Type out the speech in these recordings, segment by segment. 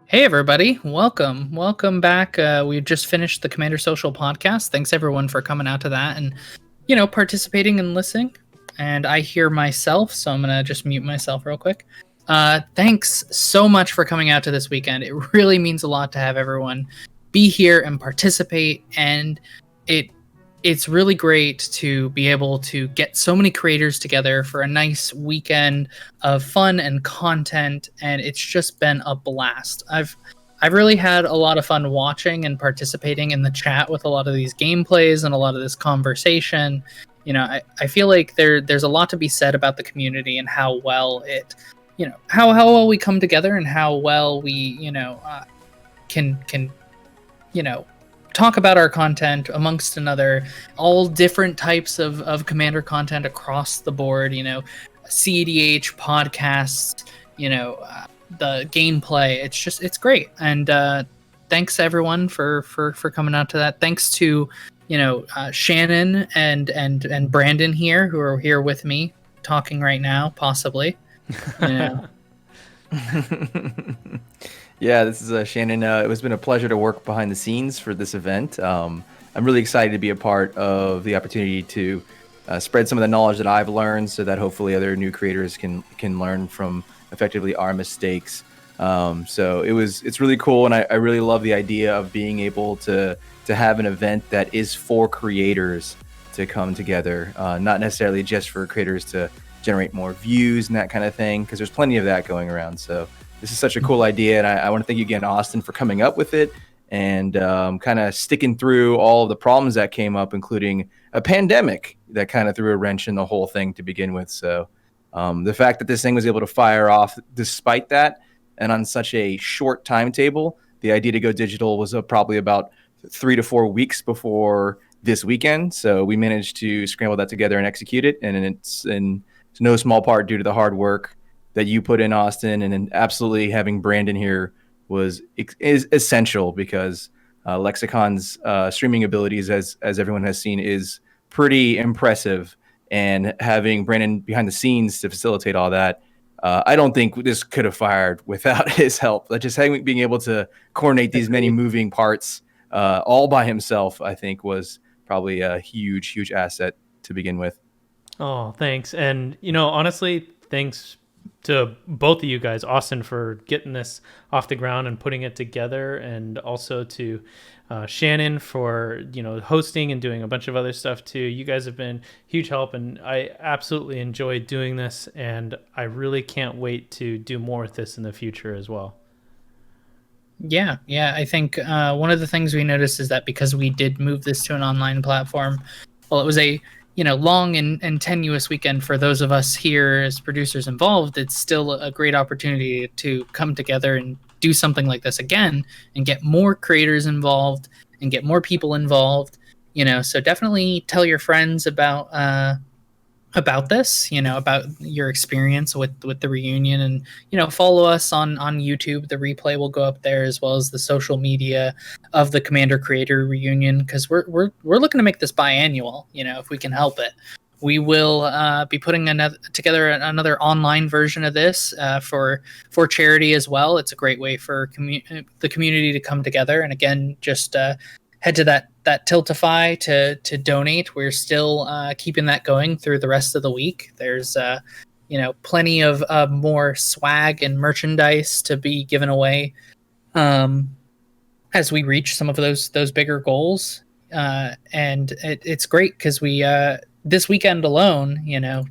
Hey everybody, welcome back. We just finished the Commander Social podcast. Thanks everyone for coming out to that and participating and listening. And I hear myself, so I'm gonna just mute myself real quick. Thanks so much for coming out to this weekend. It really means a lot to have everyone be here and participate, and it's really great to be able to get so many creators together for a nice weekend of fun and content, and it's just been a blast. I've really had a lot of fun watching and participating in the chat with a lot of these gameplays and a lot of this conversation. I feel like there's a lot to be said about the community and how well it, how well we come together and how well we, can talk about our content amongst another, all different types of Commander content across the board, CEDH podcasts, the gameplay. It's great. And thanks everyone for coming out to that. Thanks to, Shannon and Brandon here, who are here with me talking right now, possibly. Yeah, this is Shannon. It has been a pleasure to work behind the scenes for this event. I'm really excited to be a part of the opportunity to spread some of the knowledge that I've learned, so that hopefully other new creators can learn from effectively our mistakes. So it's really cool, and I really love the idea of being able to have an event that is for creators to come together, not necessarily just for creators to generate more views and that kind of thing, because there's plenty of that going around. So this is such a cool idea, and I want to thank you again, Austin, for coming up with it and kind of sticking through all of the problems that came up, including a pandemic that kind of threw a wrench in the whole thing to begin with. So the fact that this thing was able to fire off despite that and on such a short timetable, the idea to go digital was probably about 3 to 4 weeks before this weekend. So we managed to scramble that together and execute it, and it's in no small part due to the hard work that you put in, Austin, and then absolutely having Brandon here is essential, because Lexicon's streaming abilities, as everyone has seen, is pretty impressive, and having Brandon behind the scenes to facilitate all that, I don't think this could have fired without his help. Just being able to coordinate these many moving parts all by himself, I think, was probably a huge asset to begin with. Oh, thanks. And honestly, thanks to both of you guys, Austin, for getting this off the ground and putting it together, and also to Shannon for hosting and doing a bunch of other stuff too. You guys have been huge help, and I absolutely enjoyed doing this, and I really can't wait to do more with this in the future as well. Yeah, I think one of the things we noticed is that because we did move this to an online platform, well, it was a long and tenuous weekend for those of us here as producers involved. It's still a great opportunity to come together and do something like this again and get more creators involved and get more people involved. So definitely tell your friends about this, about your experience with the reunion, and follow us on YouTube. The replay will go up there, as well as the social media of the Commander Creator Reunion, because we're looking to make this biannual, if we can help it. We will be putting together another online version of this for charity as well. It's a great way for the community to come together, and again, just head to that Tiltify to donate. We're still keeping that going through the rest of the week. There's plenty of more swag and merchandise to be given away as we reach some of those bigger goals. And it's great because we this weekend alone,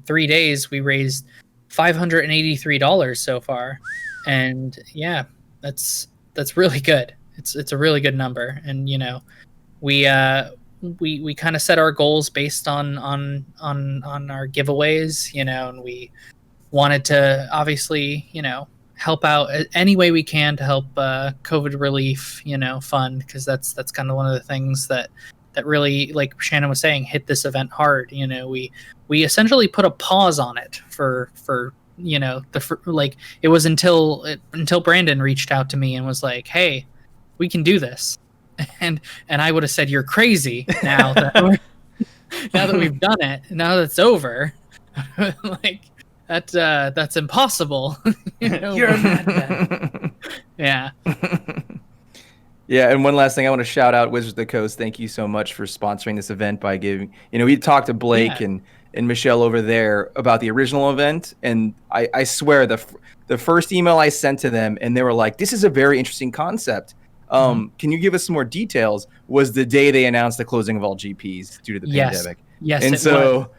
3 days, we raised $583 so far, and yeah, that's really good. It's a really good number, and we kind of set our goals based on our giveaways, and we wanted to obviously help out any way we can to help COVID relief fund, because that's kind of one of the things that really, like Shannon was saying, hit this event hard. We essentially put a pause on it for it was until Brandon reached out to me and was like, hey, we can do this, and I would have said, you're crazy. Now that we've done it, now that it's over, like that's impossible. You're a madman. Yeah. Yeah, and one last thing, I want to shout out Wizards of the Coast. Thank you so much for sponsoring this event by giving. We talked to Blake Yeah. and Michelle over there about the original event, and I swear the first email I sent to them, and they were like, "This is a very interesting concept. Can you give us some more details?" Was the day they announced the closing of all GPs due to the Yes. pandemic. Yes, And it so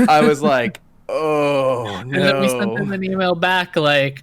I was like, "Oh And then we sent them no." an email back like,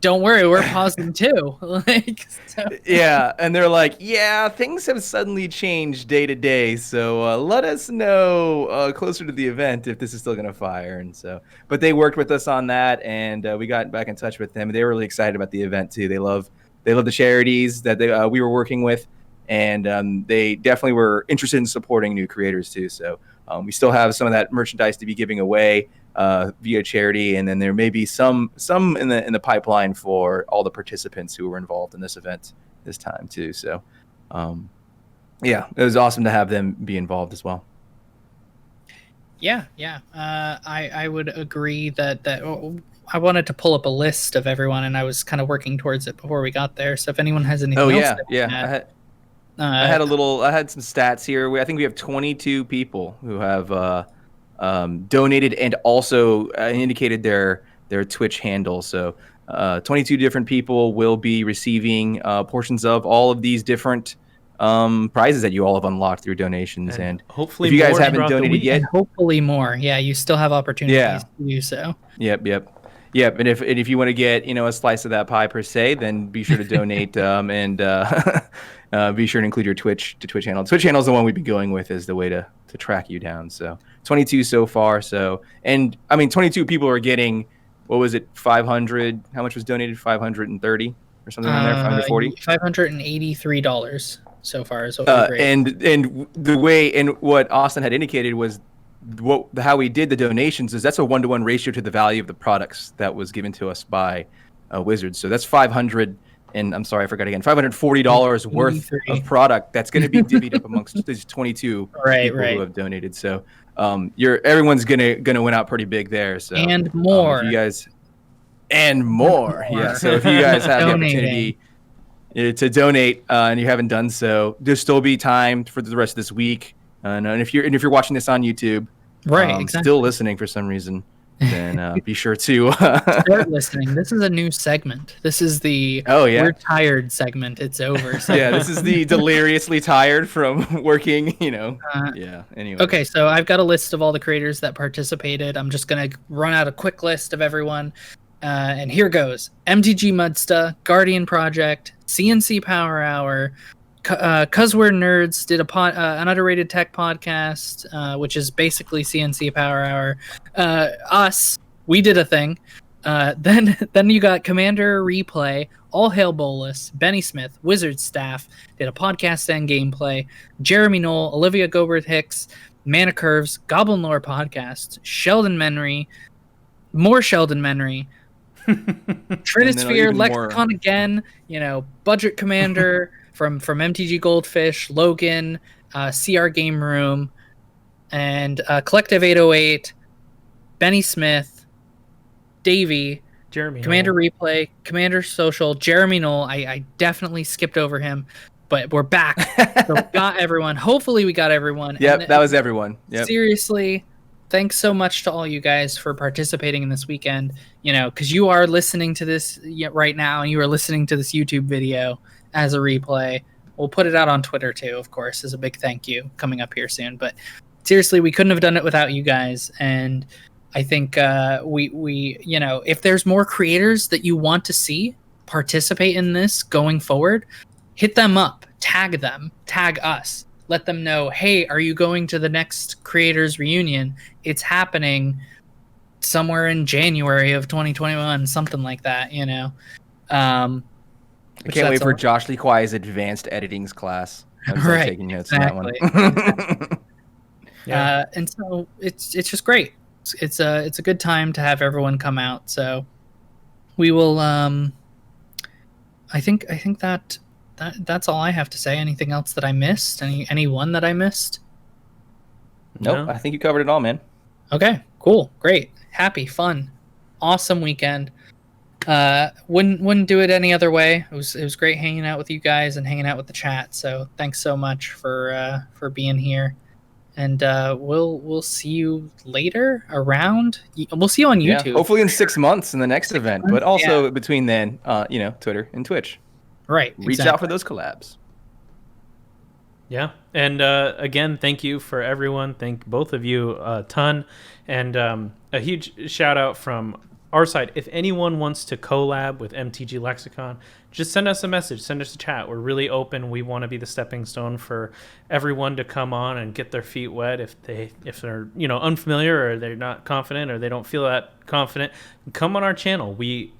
"Don't worry, we're pausing too." Like, so, Yeah, and they're like, "Yeah, things have suddenly changed day to day, so let us know closer to the event if this is still gonna fire." And so, but they worked with us on that, and we got back in touch with them. They were really excited about the event too. They love the charities that we were working with, and they definitely were interested in supporting new creators too. So we still have some of that merchandise to be giving away via charity, and then there may be some in the pipeline for all the participants who were involved in this event this time too. So yeah, it was awesome to have them be involved as well. yeah. I would agree that I wanted to pull up a list of everyone, and I was kind of working towards it before we got there. So if anyone has anything else, Yeah. I had some stats here. I think we have 22 people who have donated and also indicated their Twitch handle. So 22 different people will be receiving portions of all of these different prizes that you all have unlocked through donations. And hopefully, if you guys more haven't throughout the donated week. yet, and hopefully more. Yeah, you still have opportunities Yeah. to do so. Yep. And if you want to get a slice of that pie per se, then be sure to donate and be sure to include your Twitch channel. Twitch channel is the one we've been going with as the way to track you down. So 22 so far. So, and I mean, 22 people are getting, what was it, 500? How much was donated? 530 or something around there? 540? $583 so far is what we've raised. And the way, and what Austin had indicated was how we did the donations is that's a 1-to-1 ratio to the value of the products that was given to us by Wizards. So that's 500, and I'm sorry, I forgot again, $540 worth of product that's going to be divvied up amongst these 22 people who have donated. So everyone's gonna win out pretty big there. So and more, if you guys, and more. Yeah. So if you guys have the opportunity to donate and you haven't done so, there'll still be time for the rest of this week. And if you're watching this on YouTube, exactly. still listening for some reason, then be sure to start listening. This is a new segment. This is the we're tired segment. It's over. Yeah, this is the deliriously tired from working. Yeah. Anyway. Okay, so I've got a list of all the creators that participated. I'm just gonna run out a quick list of everyone, and here goes: MTG Mudsta, Guardian Project, CNC Power Hour. 'Cause We're Nerds did an underrated tech podcast, which is basically CNC Power Hour. Us, we did a thing. Then you got Commander Replay, All Hail Bolus, Benny Smith, Wizard Staff did a podcast and gameplay. Jeremy Knoll, Olivia Goberth Hicks, Mana Curves, Goblin Lore Podcast, Sheldon Menry, more Sheldon Menry, Trinisphere, Lexicon again, Budget Commander. From MTG Goldfish, Logan, CR Game Room, and Collective 808, Benny Smith, Davey, Jeremy Commander Knoll. Replay, Commander Social, Jeremy Knoll. I definitely skipped over him, but we're back. So we got everyone. Hopefully we got everyone. Yep, that was everyone. Yep. Seriously, thanks so much to all you guys for participating in this weekend. Because you are listening to this right now, and you are listening to this YouTube video as a replay. We'll put it out on Twitter too, of course, as a big thank you coming up here soon. But seriously, we couldn't have done it without you guys. And I think we if there's more creators that you want to see participate in this going forward, hit them up, tag them, tag us, let them know, hey, are you going to the next creators reunion? It's happening somewhere in January of 2021, something like that, I can't wait for Josh Lee Kwai's advanced editings class. I'm taking notes on that one. Yeah. And so it's just great. It's a good time to have everyone come out. So we will. I think that's all I have to say. Anything else that I missed? Anyone that I missed? Nope. No. I think you covered it all, man. Okay. Cool. Great. Happy. Fun. Awesome weekend. Wouldn't do it any other way. It was great hanging out with you guys and hanging out with the chat. So thanks so much for being here. And we'll see you later around. We'll see you on Yeah, YouTube. hopefully in 6 months in the next event, but also Yeah. between then, Twitter and Twitch. Right. Reach out for those collabs. Yeah. And again, thank you for everyone. Thank both of you a ton. And a huge shout out from our side. If anyone wants to collab with MTG Lexicon, just send us a message, send us a chat. We're really open. We want to be the stepping stone for everyone to come on and get their feet wet if they're unfamiliar or they're not confident or they don't feel that confident. Come on our channel. We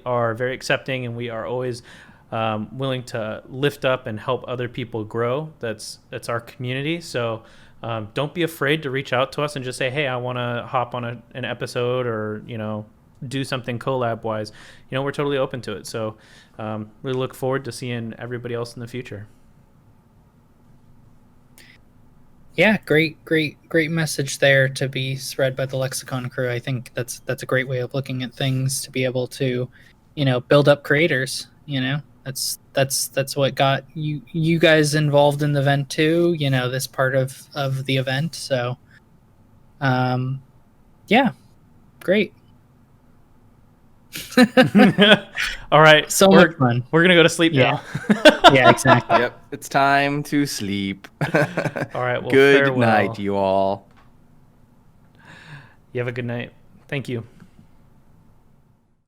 are very accepting and we are always willing to lift up and help other people grow. That's our community. So don't be afraid to reach out to us and just say, hey, I want to hop on an episode or do something collab wise. We're totally open to it. So we look forward to seeing everybody else in the future. Yeah, great message there to be spread by the Lexicon crew. I think that's a great way of looking at things, to be able to build up creators. That's what got you guys involved in the event too, this part of the event. So yeah, great. All right, So much fun. We're gonna go to sleep Yeah. now. Yeah, exactly. Yep, it's time to sleep. All right, well, Good farewell. night, you all. You have a good night. Thank you.